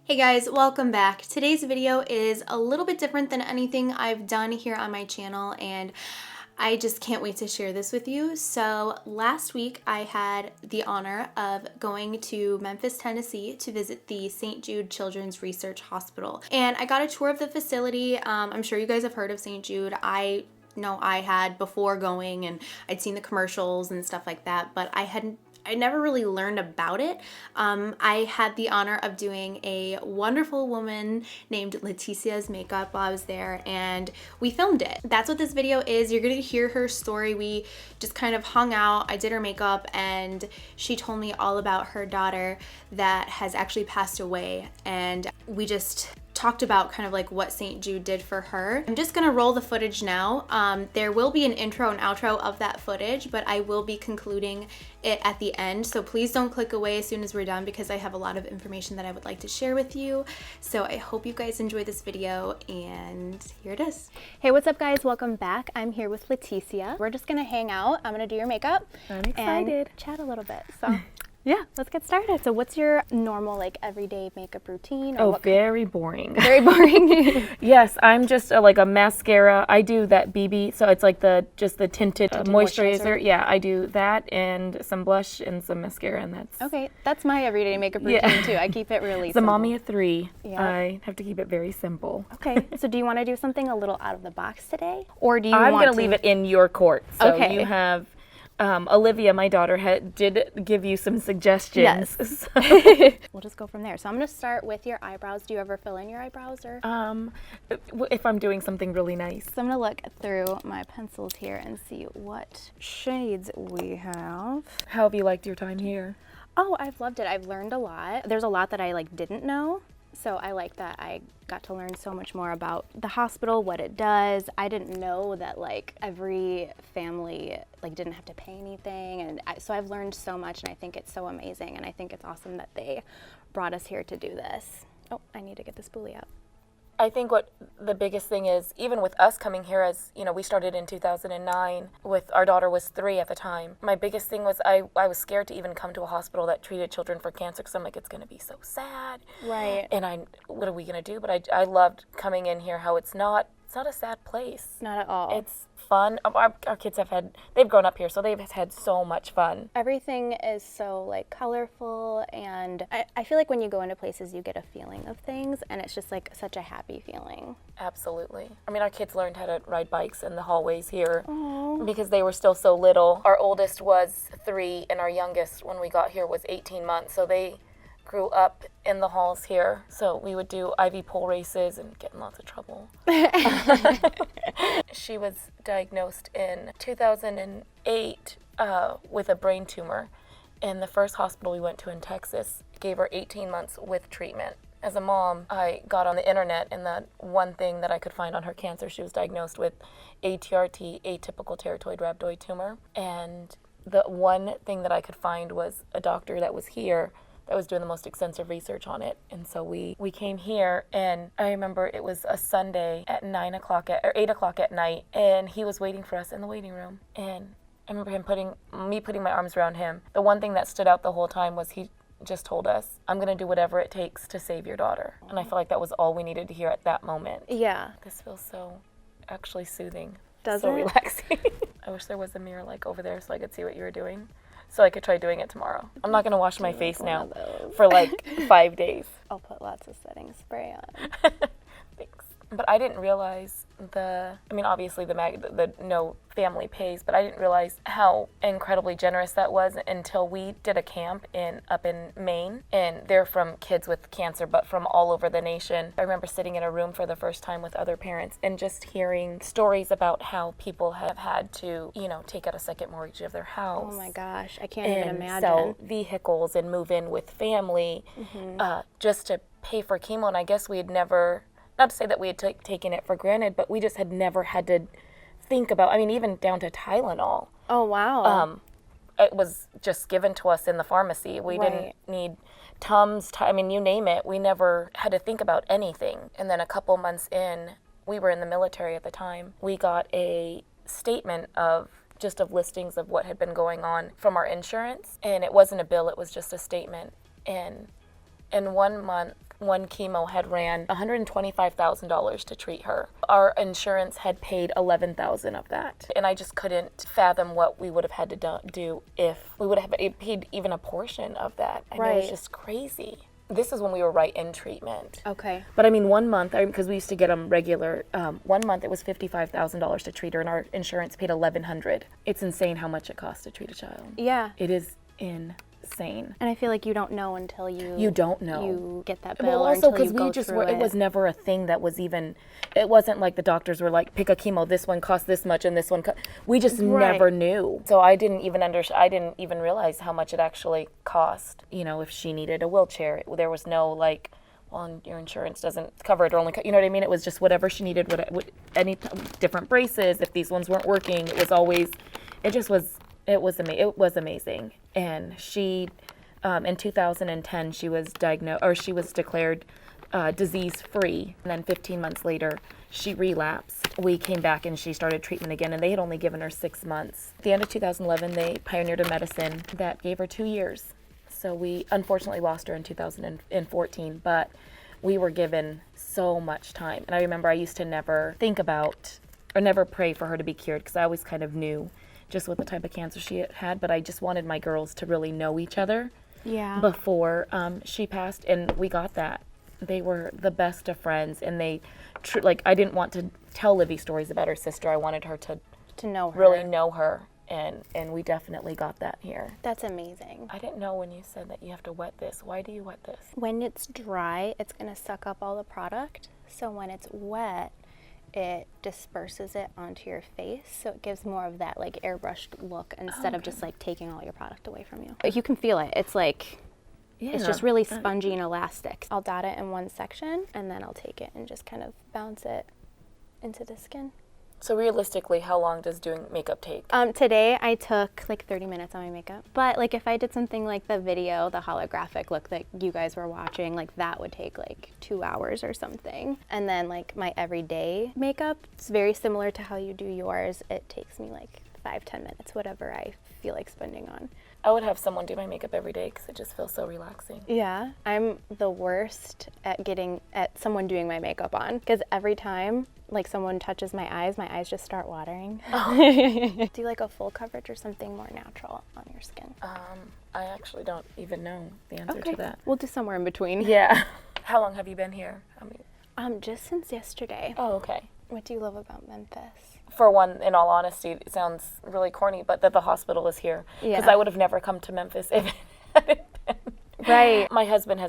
Hey guys, welcome back. Today's video is a little bit different than anything I've done here on my channel, and I just can't wait to share this with you. So last week I had the honor of going to Memphis, Tennessee to visit the St. Jude Children's Research Hospital. And I got a tour of the facility. I'm sure you guys have heard of St. Jude. I know I had before going, and I'd seen the commercials and stuff like that, but I never really learned about it. I had the honor of doing a wonderful woman named Leticia's makeup while I was there, and we filmed it. That's what this video is. You're gonna hear her story. We just kind of hung out. I did her makeup, and she told me all about her daughter that has actually passed away, and we just talked about kind of like what St. Jude did for her. I'm just gonna roll the footage now. There will be an intro and outro of that footage, but I will be concluding it at the end. So please don't click away as soon as we're done, because I have a lot of information that I would like to share with you. So I hope you guys enjoy this video, and here it is. Hey, what's up guys? Welcome back. I'm here with Leticia. We're just gonna hang out. I'm gonna do your makeup. I'm excited. And chat a little bit. So yeah, let's get started. So what's your normal, like, everyday makeup routine? Or very boring. Very boring. Yes, I'm just like a mascara. I do that BB, so it's like just the tinted moisturizer. Yeah, I do that and some blush and some mascara, and that's... Okay, that's my everyday makeup routine too. I keep it really It's a simple. mommy of three. Yeah. I have to keep it very simple. Okay, so do you want to do something a little out of the box today? Or do you I'm want going to leave it in your court. So Okay. you have... Olivia, my daughter, did give you some suggestions. Yes. We'll just go from there. So I'm going to start with your eyebrows. Do you ever fill in your eyebrows? Or? If I'm doing something really nice. So I'm going to look through my pencils here and see what shades we have. How have you liked your time here? Oh, I've loved it. I've learned a lot. There's a lot that I didn't know. So I like that I got to learn so much more about the hospital, what it does. I didn't know that every family didn't have to pay anything, and so I've learned so much, and I think it's so amazing, and I think it's awesome that they brought us here to do this. Oh, I need to get the spoolie out. I think what the biggest thing is, even with us coming here, as you know, we started in 2009 with our daughter was 3 at the time. My biggest thing was I was scared to even come to a hospital that treated children for cancer, because I'm like, it's going to be so sad. Right. And what are we going to do? But I loved coming in here, how it's not a sad place. Not at all. It's fun. Our kids they've grown up here, so they've had so much fun. Everything is so colorful, and I feel like when you go into places you get a feeling of things, and it's just such a happy feeling. Absolutely. I mean, our kids learned how to ride bikes in the hallways here. Aww. Because they were still so little. Our oldest was 3, and our youngest, when we got here, was 18 months, so they grew up in the halls here. So we would do Ivy pole races and get in lots of trouble. She was diagnosed in 2008 with a brain tumor. And the first hospital we went to in Texas gave her 18 months with treatment. As a mom, I got on the internet, and the one thing that I could find on her cancer, she was diagnosed with ATRT, atypical teratoid rhabdoid tumor. And the one thing that I could find was a doctor that was here that was doing the most extensive research on it. And so we came here, and I remember it was a Sunday at 8 o'clock at night, and he was waiting for us in the waiting room. And I remember me putting my arms around him. The one thing that stood out the whole time was he just told us, I'm gonna do whatever it takes to save your daughter. And I feel like that was all we needed to hear at that moment. Yeah. This feels so actually soothing. Does so it? Relaxing. I wish there was a mirror over there so I could see what you were doing, so I could try doing it tomorrow. I'm not gonna wash my face now for 5 days. I'll put lots of setting spray on. Thanks. But I didn't realize obviously the no family pays, but I didn't realize how incredibly generous that was until we did a camp up in Maine, and they're from kids with cancer, but from all over the nation. I remember sitting in a room for the first time with other parents and just hearing stories about how people have had to, take out a second mortgage of their house. Oh my gosh, I can't even imagine. Sell vehicles and move in with family, just to pay for chemo. And I guess we had never, not to say that we had taken it for granted, but we just had never had to think about, even down to Tylenol. Oh, wow. It was just given to us in the pharmacy. We didn't need Tums, you name it. We never had to think about anything. And then a couple months in, we were in the military at the time, we got a statement of listings of what had been going on from our insurance. And it wasn't a bill, it was just a statement. And in 1 month, one chemo had ran $125,000 to treat her. Our insurance had paid $11,000 of that. And I just couldn't fathom what we would have had to do if we would have paid even a portion of that. I mean, it was just crazy. This is when we were right in treatment. Okay. But I mean, 1 month, because we used to get them regular, 1 month it was $55,000 to treat her, and our insurance paid $1,100. It's insane how much it costs to treat a child. Yeah. It is insane. And I feel like you don't know until you don't know. You get that bill. Well, or also until because you we go just through were, it was never a thing that was even, it wasn't like the doctors were like, pick a chemo, this one costs this much and this one we just never knew. So I didn't even realize how much it actually cost. You know, if she needed a wheelchair, there was no like, well, your insurance doesn't cover it, or only, you know what I mean? It was just whatever she needed, any different braces, if these ones weren't working, it was always, it was amazing. And she, in 2010, she was declared disease-free. And then 15 months later, she relapsed. We came back and she started treatment again, and they had only given her 6 months. At the end of 2011, they pioneered a medicine that gave her 2 years. So we unfortunately lost her in 2014, but we were given so much time. And I remember I used to never think about or never pray for her to be cured, because I always kind of knew just what the type of cancer she had, but I just wanted my girls to really know each other before she passed, and we got that. They were the best of friends, and they, I didn't want to tell Livy stories about her sister. I wanted her to know her. Really know her, and we definitely got that here. That's amazing. I didn't know when you said that you have to wet this. Why do you wet this? When it's dry, it's going to suck up all the product, so when it's wet, it disperses it onto your face, so it gives more of that like airbrushed look instead of just like taking all your product away from you. But you can feel it. It's like, it's just really spongy and elastic. I'll dot it in one section, and then I'll take it and just kind of bounce it into the skin. So realistically, how long does doing makeup take? Today I took like 30 minutes on my makeup. But like if I did something like the video, the holographic look that you guys were watching, like that would take like 2 hours or something. And then like my everyday makeup, it's very similar to how you do yours. It takes me like 5-10 minutes, whatever I feel like spending on. I would have someone do my makeup every day because it just feels so relaxing. Yeah, I'm the worst at someone doing my makeup on, because every time like someone touches my eyes just start watering. Oh. Do you like a full coverage or something more natural on your skin? I actually don't even know the answer to that. We'll do somewhere in between. Yeah. How long have you been here? Just since yesterday. Oh, okay. What do you love about Memphis? For one, in all honesty, it sounds really corny, but that the hospital is here. Yeah. Because I would have never come to Memphis if it hadn't been. Right. My husband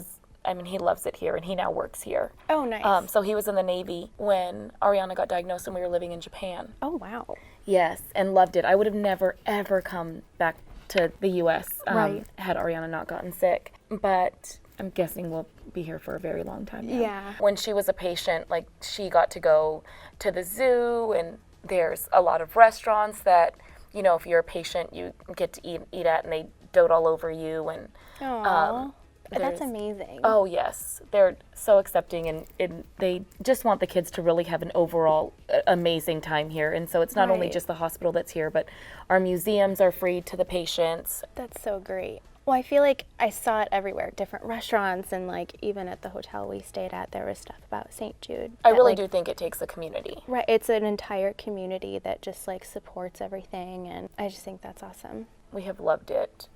he loves it here, and he now works here. Oh, nice. So he was in the Navy when Ariana got diagnosed and we were living in Japan. Oh, wow. Yes, and loved it. I would have never, ever come back to the U.S. Had Ariana not gotten sick. But I'm guessing we'll be here for a very long time now. Yeah. When she was a patient, like, she got to go to the zoo, and there's a lot of restaurants that, you know, if you're a patient, you get to eat at, and they dote all over you. And Aww. That's amazing. Oh, yes. They're so accepting, and they just want the kids to really have an overall amazing time here. And so it's not only just the hospital that's here, but our museums are free to the patients. That's so great. Well, I feel like I saw it everywhere, different restaurants, and like even at the hotel we stayed at, there was stuff about St. Jude. I really do think it takes a community. Right. It's an entire community that just like supports everything, and I just think that's awesome. We have loved it.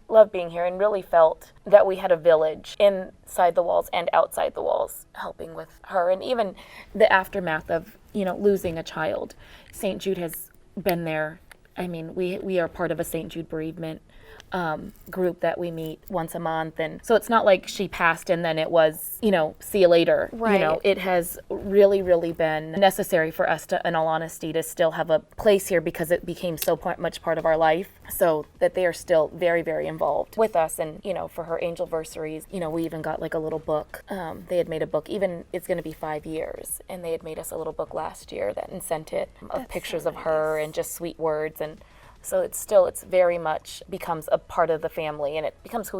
Loved being here, and really felt that we had a village inside the walls and outside the walls helping with her, and even the aftermath of, you know, losing a child. St. Jude has been there. I mean, we are part of a St. Jude bereavement group that we meet once a month, and so it's not like she passed and then it was, you know, see you later. Right. You know, it has really, really been necessary for us to, in all honesty, to still have a place here, because it became so much part of our life, so that they are still very, very involved with us. And, you know, for her angelversaries, you know, we even got like a little book. They had made a book, even it's going to be 5 years, and they had made us a little book last year and sent it of pictures of her and just sweet words. And so it's very much becomes a part of the family, and it becomes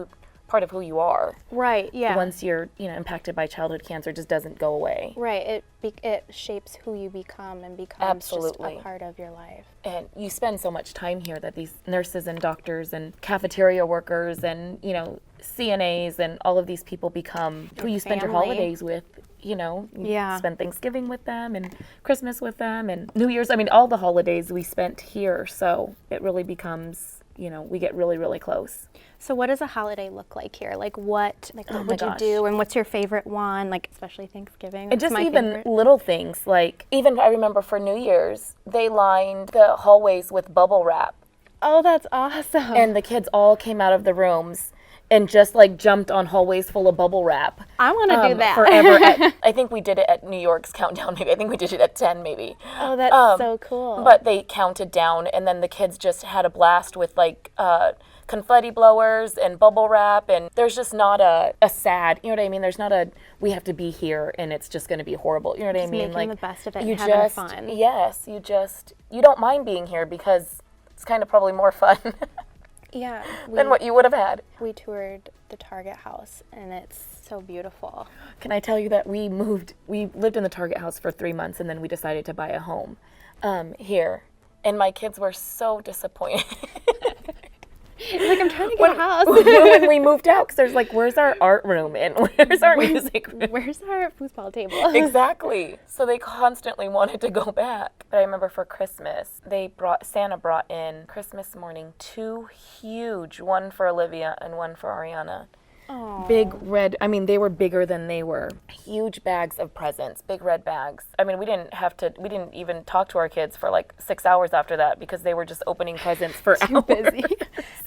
part of who you are. Right, yeah. Once you're, you know, impacted by childhood cancer, it just doesn't go away. Right, it shapes who you become and becomes just a part of your life. And you spend so much time here that these nurses and doctors and cafeteria workers and, you know, CNAs and all of these people become who you spend your family. holidays with. You know, you Yeah. spend Thanksgiving with them and Christmas with them and New Year's. I mean, all the holidays we spent here. So it really becomes, you know, we get really, really close. So what does a holiday look like here? Like what Oh my would you gosh. do, and what's your favorite one? Like especially Thanksgiving. And That's just my even favorite. little things, like even I remember for New Year's, they lined the hallways with bubble wrap. Oh, that's awesome. And the kids all came out of the rooms and just like jumped on hallways full of bubble wrap. I want to do that. Forever. I think we did it at New York's countdown, maybe. I think we did it at 10, maybe. Oh, that's so cool. But they counted down, and then the kids just had a blast with like confetti blowers and bubble wrap, and there's just not a sad, you know what I mean? There's not a, we have to be here and it's just going to be horrible. You know what I mean? making the best of it you and having just, fun. Yes, you don't mind being here because it's kind of probably more fun Yeah. than what you would have had. We toured the Target house, and it's so beautiful. Can I tell you that we lived in the Target house for 3 months, and then we decided to buy a home here. And my kids were so disappointed. Like, I'm trying to get a house. When we moved out, because there's like, where's our art room and where's our music room? Where's our foosball table? Exactly. So they constantly wanted to go back. But I remember for Christmas, Santa brought in Christmas morning 2 huge, one for Olivia and one for Ariana. Aw. Big red, I mean, they were bigger than they were. Huge bags of presents, big red bags. I mean, we didn't even talk to our kids for like 6 hours after that because they were just opening presents for Too hours. busy.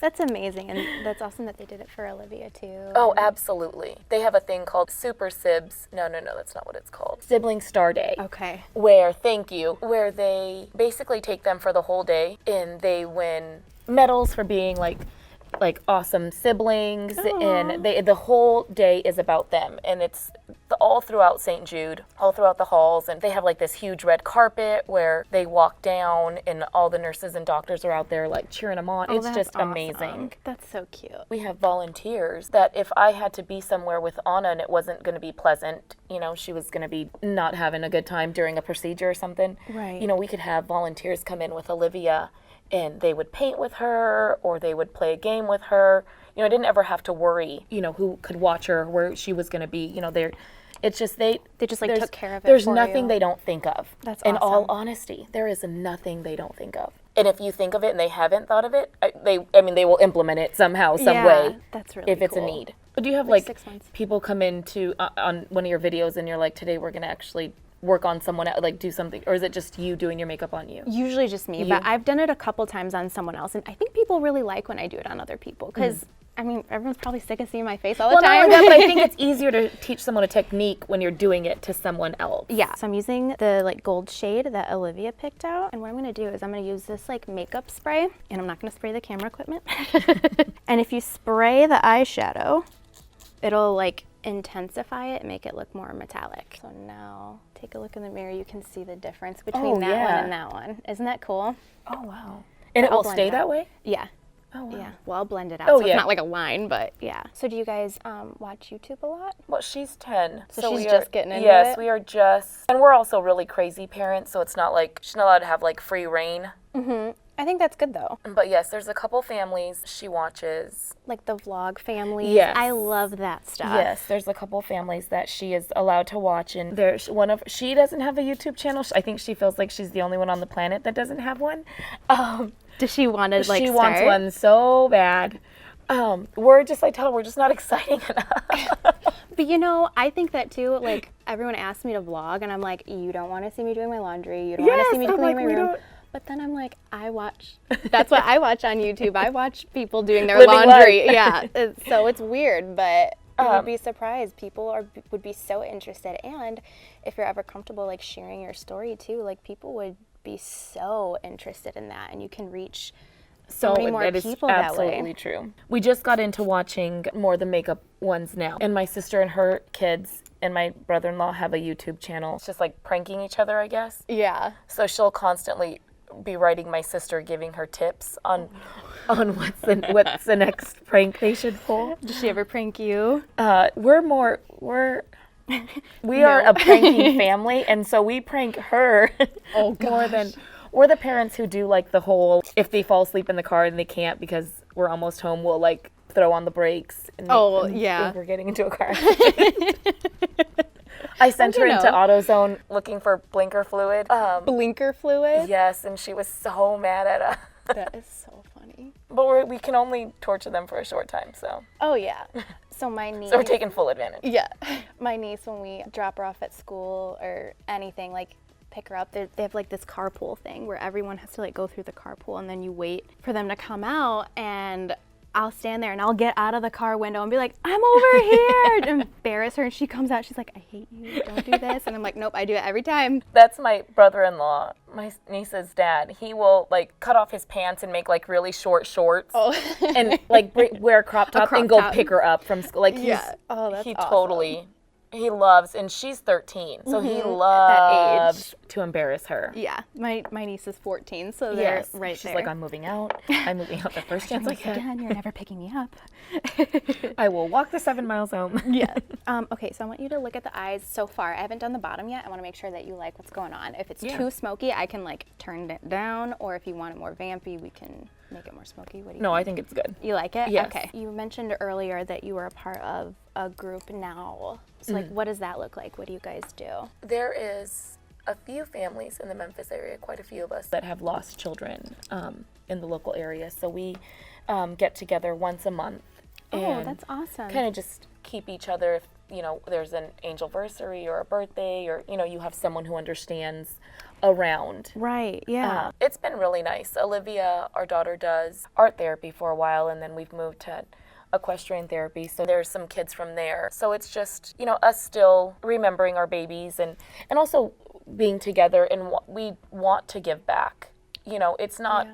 That's amazing, and that's awesome that they did it for Olivia too. Oh, absolutely. They have a thing called Super Sibs. No, that's not what it's called. Sibling Star Day. Okay. Where they basically take them for the whole day and they win medals for being like awesome siblings. And the whole day is about them, and it's all throughout St. Jude, all throughout the halls, and they have like this huge red carpet where they walk down and all the nurses and doctors are out there like cheering them on. It's that's just awesome. amazing. That's so cute. We have volunteers that if I had to be somewhere with Anna and it wasn't going to be pleasant, you know, she was going to be not having a good time during a procedure or something, Right. you know, we could have volunteers come in with Olivia and they would paint with her or they would play a game with her. You know, I didn't ever have to worry, you know, who could watch her, where she was going to be. You know, it's just they just like there's- took care of it There's for nothing you. they don't think of. That's In all awesome. honesty, there is nothing they don't think of. And if you think of it and they haven't thought of it, they will implement it somehow, some way. That's really If it's a cool. need. But do you have Like like 6 months. people come into on one of your videos and you're like, today we're gonna actually work on someone else, like do something, or is it just you doing your makeup on you? Usually just me, but I've done it a couple times on someone else, and I think people really like when I do it on other people because I mean, everyone's probably sick of seeing my face all the Well, not time. only that, but I think it's easier to teach someone a technique when you're doing it to someone else. Yeah, so I'm using the like gold shade that Olivia picked out, and what I'm gonna do is I'm gonna use this like makeup spray, and I'm not gonna spray the camera equipment. And if you spray the eyeshadow, it'll like intensify it and make it look more metallic. So now take a look in the mirror, you can see the difference between that one and that one. Isn't that cool? Oh, wow. And it I'll will blend stay it that out. way? Yeah. Oh, wow. Yeah, well, I'll blend it out, Oh, so yeah. it's not like a line, but yeah. So do you guys watch YouTube a lot? Well, she's 10. So she's we just getting into yes, it? we are just, and we're also really crazy parents, so it's not like, she's not allowed to have like free reign. I think that's good though. But yes, there's a couple families she watches. Like the vlog families. Yes. I love that stuff. Yes, there's a couple families that she is allowed to watch, and there's she doesn't have a YouTube channel. I think she feels like she's the only one on the planet that doesn't have one. Does she want to like She start? wants one so bad. We're just, I tell her, we're just not exciting enough. But you know, I think that too, like everyone asks me to vlog and I'm like, you don't want to see me doing my laundry. You don't want to see me I'm cleaning like, my we room. don't- But then I'm like, that's what I watch on YouTube. I watch people doing their Living laundry. life. Yeah. So it's weird, but you would be surprised. People would be so interested. And if you're ever comfortable like sharing your story too, like people would be so interested in that, and you can reach so many more that is people that way. absolutely true. We just got into watching more of the makeup ones now. And my sister and her kids and my brother-in-law have a YouTube channel. It's just like pranking each other, I guess. Yeah. So she'll constantly be writing my sister, giving her tips on what's the next prank they should pull. Does she ever prank you? We are a pranking family, and so we prank her more than we're the parents who do like the whole, if they fall asleep in the car and they can't because we're almost home, we'll like throw on the brakes and Oh, make them yeah. think we're getting into a car accident. I sent her into AutoZone looking for blinker fluid. Blinker fluid? Yes, and she was so mad at us. That is so funny. But we can only torture them for a short time, so. Oh, yeah. So my niece... So we're taking full advantage. Yeah. My niece, when we drop her off at school or anything, like pick her up, they have like this carpool thing where everyone has to like go through the carpool and then you wait for them to come out, and I'll stand there and I'll get out of the car window and be like, I'm over here, to embarrass her, and she comes out, she's like, I hate you, don't do this. And I'm like, nope, I do it every time. That's my brother-in-law, my niece's dad. He will like cut off his pants and make like really short shorts and like wear a crop top and go pick her up from school. Like Oh, that's he awesome. totally, he loves, and she's 13, so he loves to embarrass her. Yeah, my niece is 14, so they're right She's there. like, I'm moving out. I'm moving out the first chance I get. Again, you're never picking me up. I will walk the 7 miles home. Yeah. Okay, so I want you to look at the eyes so far. I haven't done the bottom yet. I want to make sure that you like what's going on. If it's too smoky, I can like turn it down, or if you want it more vampy, we can make it more smoky. What do you think? I think it's good. You like it? Yes. Okay. You mentioned earlier that you were a part of a group now. So like, what does that look like? What do you guys do? There is a few families in the Memphis area, quite a few of us, that have lost children in the local area. So we get together once a month. Oh, that's awesome. Kind of just keep each other, if, there's an angelversary or a birthday, or, you have someone who understands around. Right, yeah. It's been really nice. Olivia, our daughter, does art therapy for a while, and then we've moved to equestrian therapy, so there's some kids from there. So it's just, us still remembering our babies and also being together, and we want to give back. It's not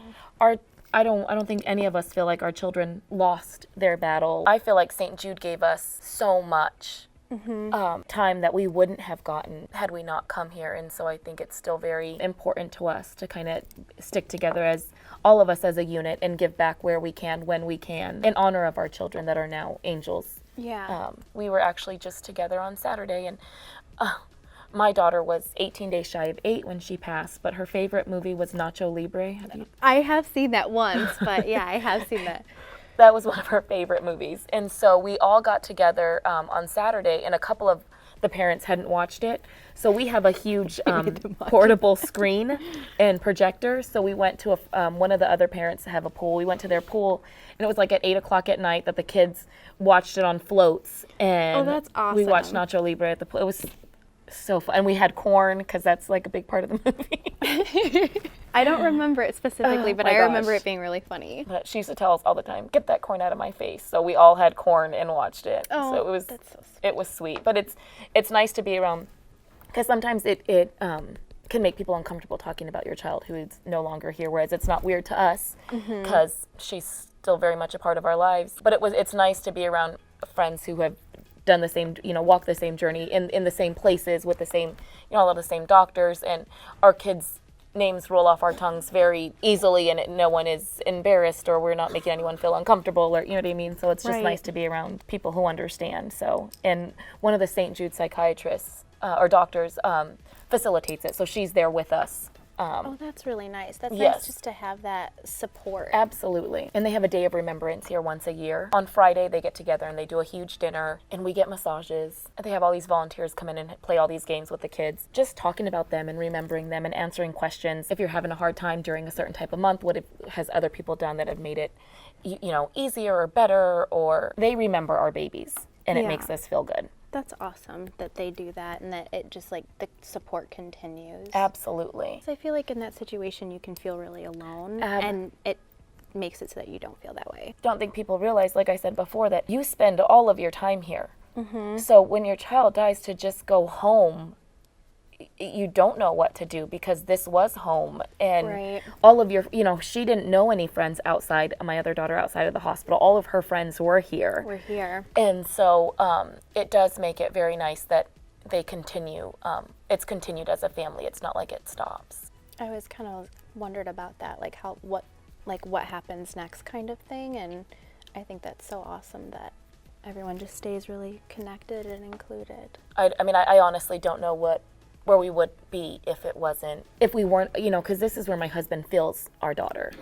I don't think any of us feel like our children lost their battle. I feel like St. Jude gave us so much time that we wouldn't have gotten had we not come here, and so I think it's still very important to us to kind of stick together as all of us as a unit and give back where we can, when we can, in honor of our children that are now angels. Yeah. We were actually just together on Saturday, and my daughter was 18 days shy of 8 when she passed, but her favorite movie was Nacho Libre. I have seen that once, but yeah, I have seen that. That was one of her favorite movies. And so we all got together on Saturday, and a couple of the parents hadn't watched it. So we have a huge portable screen and projector. So we went to one of the other parents have a pool. We went to their pool, and it was like at 8 o'clock at night that the kids watched it on floats. And that's awesome. We watched Nacho Libre at the pool. It was so fun. And we had corn, because that's like a big part of the movie. I don't remember it specifically, but I remember it being really funny. But she used to tell us all the time, get that corn out of my face. So we all had corn and watched it. Oh, so it was, that's so sweet. It was sweet. But it's nice to be around, because sometimes it can make people uncomfortable talking about your child who is no longer here, whereas it's not weird to us, because she's still very much a part of our lives. But it's nice to be around friends who have done the same, walked the same journey in the same places with the same, a lot of the same doctors, and our kids' names roll off our tongues very easily, and no one is embarrassed, or we're not making anyone feel uncomfortable, or you know what I mean? So it's just nice to be around people who understand. So, and one of the St. Jude psychiatrists or doctors facilitates it, so she's there with us. Oh, that's really nice. That's nice just to have that support. Absolutely. And they have a day of remembrance here once a year. On Friday, they get together and they do a huge dinner, and we get massages. They have all these volunteers come in and play all these games with the kids, just talking about them and remembering them and answering questions. If you're having a hard time during a certain type of month, what has other people done that have made it, easier or better, or they remember our babies, and it makes us feel good. That's awesome that they do that, and that it just like the support continues. Absolutely. So I feel like in that situation you can feel really alone, and it makes it so that you don't feel that way. Don't think people realize, like I said before, that you spend all of your time here. So when your child dies, to just go home, you don't know what to do, because this was home, and all of your, she didn't know any friends outside, my other daughter outside of the hospital. All of her friends were here. We're here. And so it does make it very nice that they continue. It's continued as a family. It's not like it stops. I always kind of wondered about that, like what happens next kind of thing, and I think that's so awesome that everyone just stays really connected and included. I mean, I honestly don't know where we would be if we weren't, because this is where my husband feels our daughter.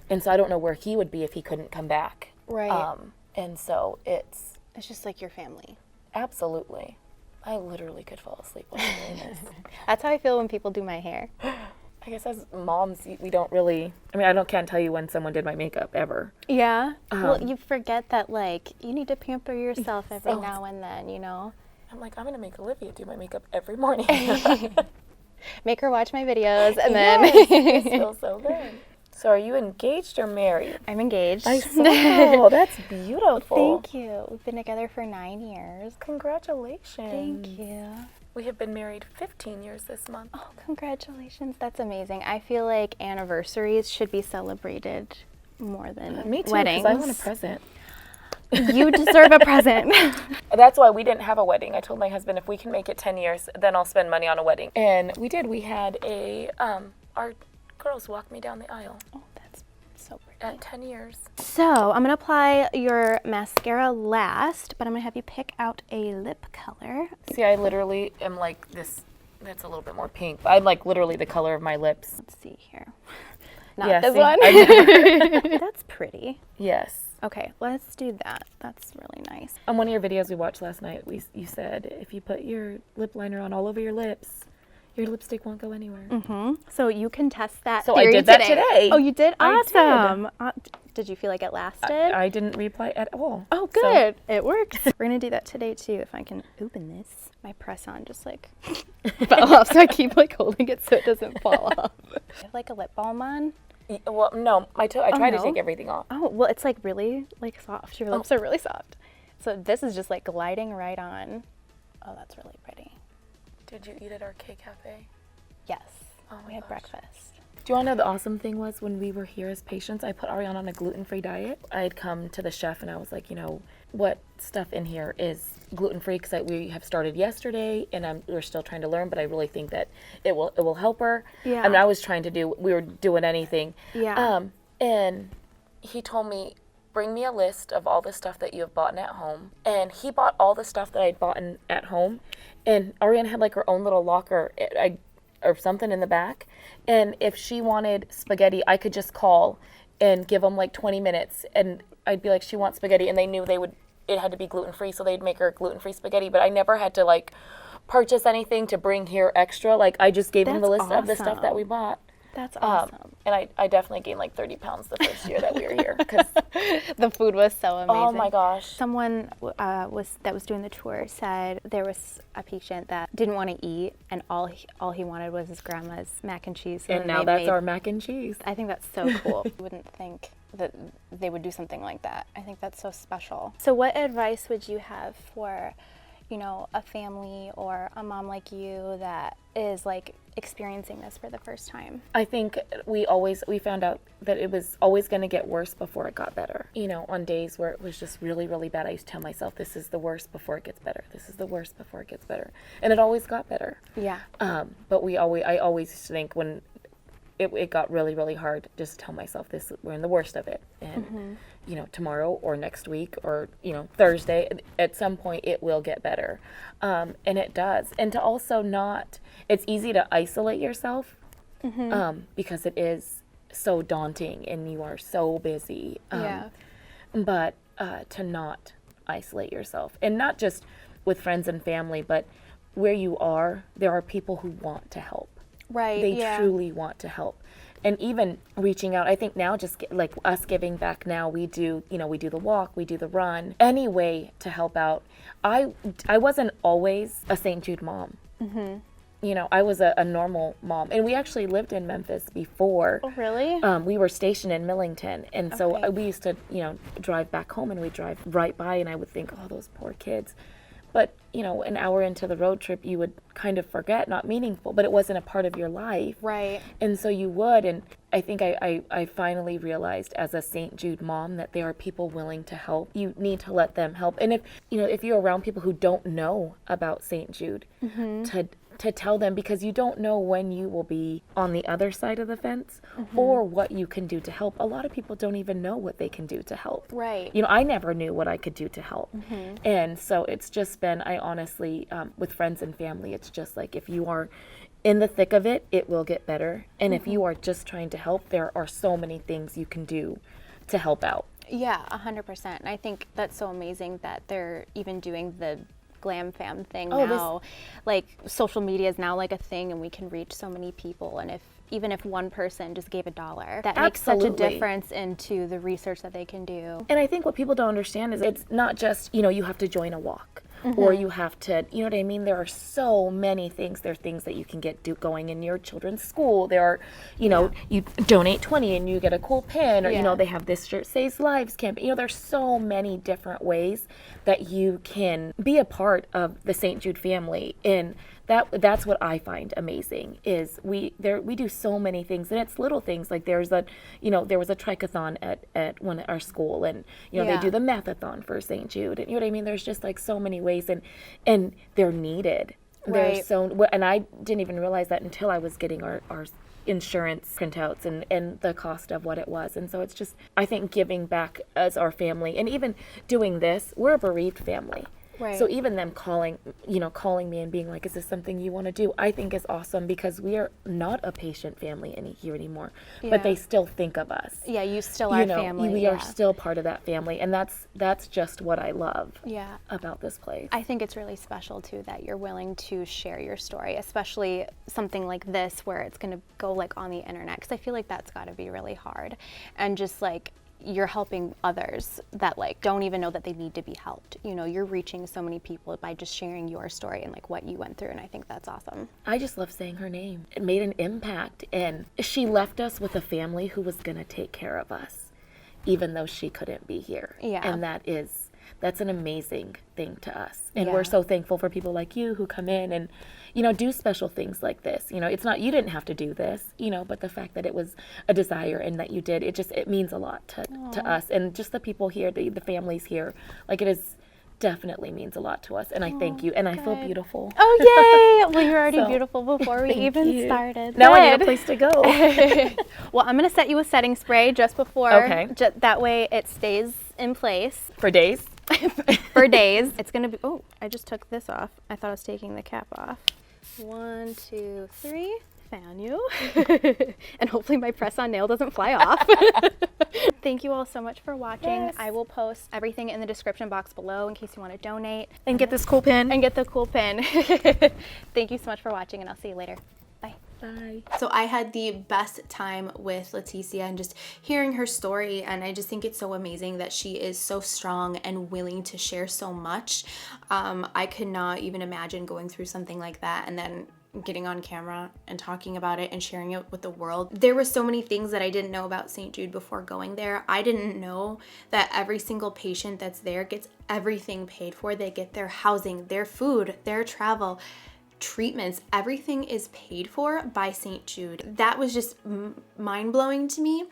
And so I don't know where he would be if he couldn't come back. Right. And so it's just like your family. absolutely, I literally could fall asleep while I'm doing this. That's how I feel when people do my hair. I guess as moms, we don't really, I mean, can't tell you when someone did my makeup ever. Yeah. Well, you forget that, like, you need to pamper yourself every now and then, you know? I'm like, I'm going to make Olivia do my makeup every morning. Make her watch my videos and then. It feels so good. So are you engaged or married? I'm engaged. I saw. That's beautiful. Thank you. We've been together for 9 years. Congratulations. Thank you. We have been married 15 years this month. Oh, congratulations. That's amazing. I feel like anniversaries should be celebrated more than Me too, weddings. because I want a present. You deserve a present. That's why we didn't have a wedding. I told my husband, if we can make it 10 years, then I'll spend money on a wedding. And we did. We had our girls walked me down the aisle. Oh, that's so pretty. At 10 years. So I'm going to apply your mascara last, but I'm going to have you pick out a lip color. See, I literally am like this. That's a little bit more pink. I'm like literally the color of my lips. Let's see here. Not Yeah, this see, one. That's pretty. Yes. Okay, let's do that. That's really nice. On one of your videos we watched last night, you said if you put your lip liner on all over your lips, your lipstick won't go anywhere. Mm-hmm. So you can test that So I theory did that today. Oh, you did? Awesome. I Did you feel like it lasted? I didn't reply at all. Oh, good. So. It worked. We're going to do that today, too, if I can open this. My press-on just, like, fell off, so I keep, like, holding it so it doesn't fall off. I have, like, a lip balm on. Well, no, I tried to take everything off. Oh, well, it's, like, really, like, soft. Your lips are really soft. So this is just, like, gliding right on. Oh, that's really pretty. Did you eat at our K Cafe? Yes. Oh, we had breakfast. Do you want to know the awesome thing was when we were here as patients, I put Ariana on a gluten-free diet. I had come to the chef and I was like, you know, what stuff in here is gluten-free? Because we have started yesterday and we're still trying to learn, but I really think that it will help her. Yeah. I mean, we were doing anything. Yeah. And he told me, bring me a list of all the stuff that you have bought at home. And he bought all the stuff that I'd bought at home. And Ariana had like her own little locker or something in the back. And if she wanted spaghetti, I could just call and give them like 20 minutes. And I'd be like, she wants spaghetti. And they knew it had to be gluten-free, so they'd make her gluten-free spaghetti. But I never had to like purchase anything to bring here extra. Like I just gave them the list of the stuff that we bought. That's awesome. And I definitely gained like 30 pounds the first year that we were here. Cause the food was so amazing. Oh my gosh. Someone that was doing the tour said there was a patient that didn't want to eat and all he wanted was his grandma's mac and cheese. And now that's our mac and cheese. I think that's so cool. You wouldn't think that they would do something like that. I think that's so special. So what advice would you have for, you know, a family or a mom like you that is like experiencing this for the first time? I think we found out that it was always going to get worse before it got better. You know, on days where it was just really, really bad, I used to tell myself, this is the worst before it gets better. This is the worst before it gets better. And it always got better. Yeah. But I always think when it got really, really hard, just tell myself we're in the worst of it. And, you know, tomorrow or next week or, you know, Thursday, at some point it will get better. And it does. And to also it's easy to isolate yourself because it is so daunting and you are so busy. But to not isolate yourself, and not just with friends and family, but where you are, there are people who want to help. Right. They truly want to help. And even reaching out, I think now just like us giving back now, we do the walk, we do the run, any way to help out. I wasn't always a St. Jude mom. You know, I was a normal mom. And we actually lived in Memphis before. Oh, really? We were stationed in Millington. And so we used to, you know, drive back home and we'd drive right by and I would think, oh, those poor kids. But, you know, an hour into the road trip, you would kind of forget, not meaningful, but it wasn't a part of your life. Right. And so you would. And I think I finally realized as a St. Jude mom that there are people willing to help. You need to let them help. And if you're around people who don't know about St. Jude, to tell them, because you don't know when you will be on the other side of the fence or what you can do to help. A lot of people don't even know what they can do to help. Right. You know, I never knew what I could do to help. And so it's just been, I honestly, with friends and family, it's just like if you are in the thick of it, it will get better. And if you are just trying to help, there are so many things you can do to help out. Yeah, 100%. And I think that's so amazing that they're even doing the GLAM fam thing now. Like social media is now like a thing and we can reach so many people. And even if one person just gave $1, that makes such a difference into the research that they can do. And I think what people don't understand is it's not just, you have to join a walk. Or you have to, you know what I mean? There are so many things. There are things that you can get going in your children's school. There are, you donate 20 and you get a cool pin. Or, they have this Shirt Saves Lives campaign. There's so many different ways that you can be a part of the St. Jude family. And that's what I find amazing is we do so many things, and it's little things like there was a triathlon at our school, and they do the mathathon for St. Jude, and you know what I mean. There's just like so many ways, and they're needed. Right. And I didn't even realize that until I was getting our insurance printouts and the cost of what it was. And so it's just, I think, giving back as our family, and even doing this, we're a bereaved family. Right. So even them calling me and being like, is this something you want to do? I think is awesome, because we are not a patient family here anymore, but they still think of us. Yeah, you still are family. We are still part of that family, and that's just what I love about this place. I think it's really special too that you're willing to share your story, especially something like this where it's going to go like on the internet, because I feel like that's got to be really hard. And just like, you're helping others that like don't even know that they need to be helped. You're reaching so many people by just sharing your story and like what you went through, and I think that's awesome. I just love saying her name. It made an impact, and she left us with a family who was going to take care of us even though she couldn't be here. Yeah. And that's an amazing thing to us. And we're so thankful for people like you who come in and do special things like this. It's not, you didn't have to do this, but the fact that it was a desire and that you did, it means a lot to us, and just the people here, the families here. Like, it is definitely means a lot to us, and I thank you, and I feel beautiful. Oh, yay! Well, you're already beautiful before we even started. Now I need a place to go. Well, I'm gonna set you a setting spray just before. Okay. That way it stays in place. For days? For days. It's gonna be, oh, I just took this off. I thought I was taking the cap off. 1, 2, 3. Found you. And hopefully my press-on nail doesn't fly off. Thank you all so much for watching. Yes. I will post everything in the description box below in case you want to donate. And get this cool pin. And get the cool pin. Thank you so much for watching, and I'll see you later. Bye. Bye. So I had the best time with Leticia and just hearing her story, and I just think it's so amazing that she is so strong and willing to share so much. I could not even imagine going through something like that and then getting on camera and talking about it and sharing it with the world. There were so many things that I didn't know about St. Jude before going there. I didn't know that every single patient that's there gets everything paid for. They get their housing, their food, their travel, treatments, everything is paid for by St. Jude. That was just mind-blowing to me.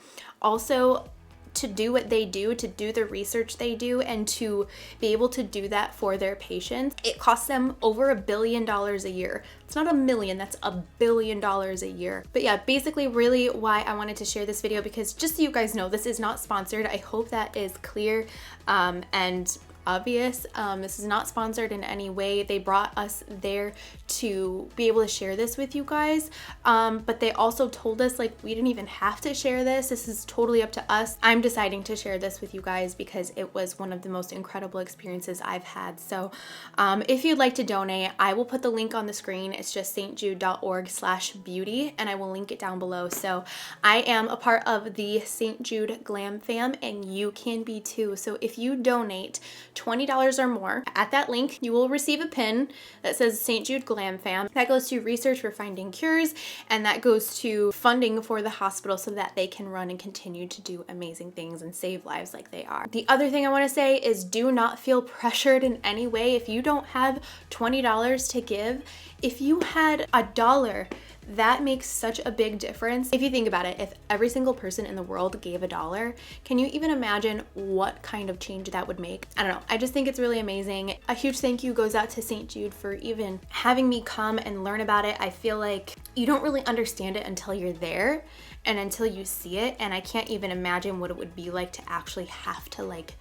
Also, to do what they do, to do the research they do, and to be able to do that for their patients, it costs them over $1 billion a year. It's not a million, that's $1 billion a year. But yeah, basically really why I wanted to share this video, because just so you guys know, this is not sponsored. I hope that is clear and obvious. This is not sponsored in any way. They brought us there to be able to share this with you guys, but they also told us like we didn't even have to share this. This is totally up to us. I'm deciding to share this with you guys because it was one of the most incredible experiences I've had. So if you'd like to donate, I will put the link on the screen. It's just stjude.org/beauty, and I will link it down below. So I am a part of the St. Jude GLAM fam, and you can be too. So if you donate $20 or more, at that link you will receive a pin that says St. Jude GLAM fam. That goes to research for finding cures, and that goes to funding for the hospital so that they can run and continue to do amazing things and save lives like they are. The other thing I want to say is do not feel pressured in any way. If you don't have $20 to give, if you had $1, that makes such a big difference. If you think about it, if every single person in the world gave $1, can you even imagine what kind of change that would make? I don't know. I just think it's really amazing. A huge thank you goes out to St. Jude for even having me come and learn about it. I feel like you don't really understand it until you're there and until you see it. And I can't even imagine what it would be like to actually have to like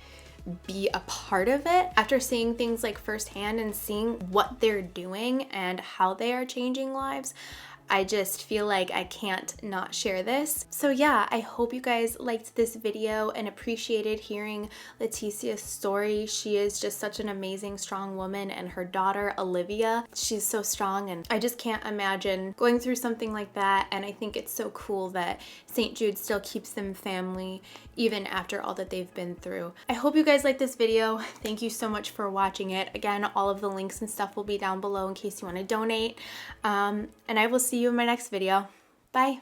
be a part of it. After seeing things like firsthand and seeing what they're doing and how they are changing lives, I just feel like I can't not share this. So yeah, I hope you guys liked this video and appreciated hearing Leticia's story. She is just such an amazing, strong woman, and her daughter, Olivia, she's so strong, and I just can't imagine going through something like that. And I think it's so cool that St. Jude still keeps them family even after all that they've been through. I hope you guys liked this video. Thank you so much for watching it. Again, all of the links and stuff will be down below in case you want to donate. And I will see you in my next video. Bye.